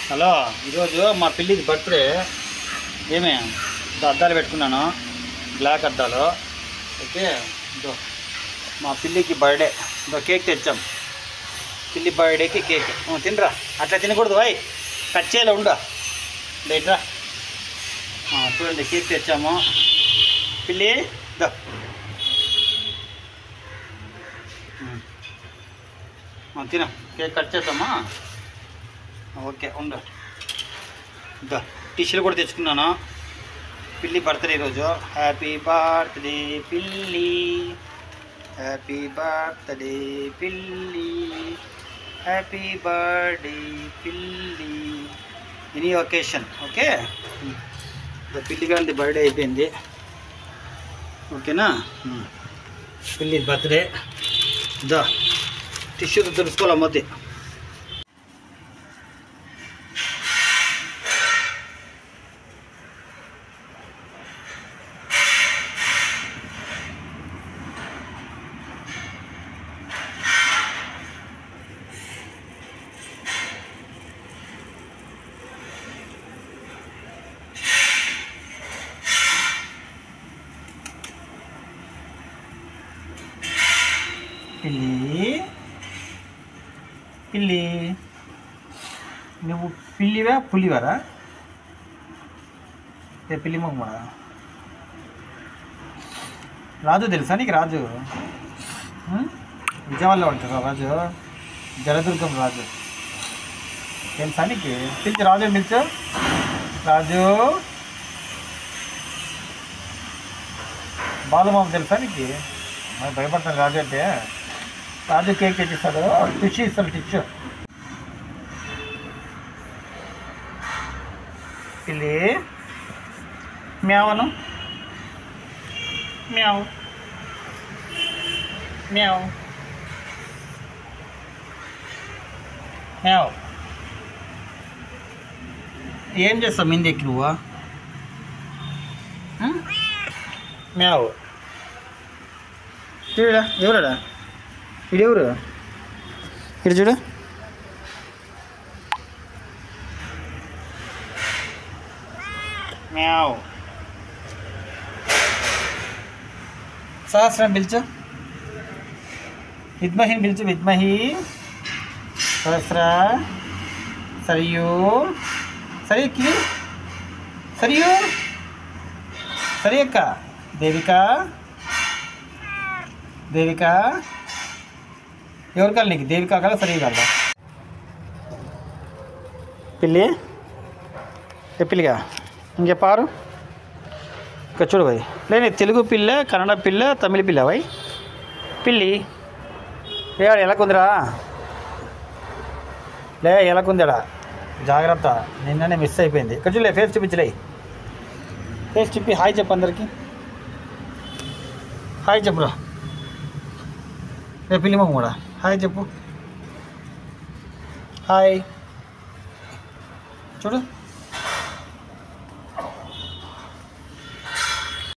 Hello, ఈరోజు మా పిల్లికి బర్త్డే. ఏమే అద్దాలు పెట్టుకున్నాను, బ్లాక్ అద్దాలు. ఓకే, మా పిల్లికి బర్త్డే. కేక్ తెచ్చాం. పిల్లి బర్త్డేకి కేక్ తినరా. అట్లా తినకూడదు, వాయ్ కట్ చేయాలి. ఉండా లేట్రా. చూడండి, కేక్ తెచ్చాము. పిల్లి దో తిన. కేక్ కట్ చేద్దామా? ఓకే, ఉండు. దా టిష్యూలు కూడా తెచ్చుకున్నాను. పిల్లి బర్త్డే ఈరోజు. హ్యాపీ బర్త్డే పిల్లి, హ్యాపీ బర్త్డే పిల్లి, హ్యాపీ బర్త్డే పిల్లి. Any occasion. ఓకే, పిల్లి గారి బర్త్డే అయిపోయింది. ఓకేనా? పిల్లి బర్త్డే. దా టిష్యూతో తుడుచుకోవాలి మొత్తం. పిల్లి పిల్లి, నువ్వు పిల్లివా పులివారా? పిల్లి మొమ్మ. రాజు తెలుసా నీకు? రాజు విజయవాడలో ఉంటారు. రాజు జలదుర్గం రాజు తెలుసా నీకు? పిలిచి రాజు పిలిచు. రాజు బాలమామ తెలుసా నీకు? భయపడతాను రాజు అంటే. రాజు కేక్ తెచ్చిస్తాడు, టిష్యూ ఇస్తాడు. టిష్యూ. పిల్లి మ్యావను. మ్యావ్ మ్యావ్ మ్యావ్. ఏం చేస్తావు మిందెక్కి నువ్వు? మ్యావ్. చూడరా, ఎవరాడా? ఇడు ఎవరు? ఇటు చూడు. మ్యావ్. సహస్రం పిలుచు. విద్మహిని పిలుచు. విద్మహి, సహస్ర, సరియు, సరియక్కి, సరియు, సరియక్క, దేవిక, దేవిక. ఎవరు కాదు నీకు? దేవిక కదా, సరి కదా? పిల్లి పిల్లిగా ఇంకెప్పారు. ఇంకా చూడు భాయ్. లేదు, తెలుగు పిల్ల, కన్నడ పిల్ల, తమిళ పిల్ల భాయ్. పిల్లి ఎలా కుందిరా? ఎలా కుందాడా? జాగ్రత్త, నిన్ననే మిస్ అయిపోయింది. ఇక్కడ చూడలే, ఫేస్ చూపించలే. ఫేస్ చూపి హాయ్ చెప్పు అందరికి. హాయ్ చెప్పురా. పిల్లి మొమ్మ కూడా హాయ్ చెప్పు. హాయ్ చూడు.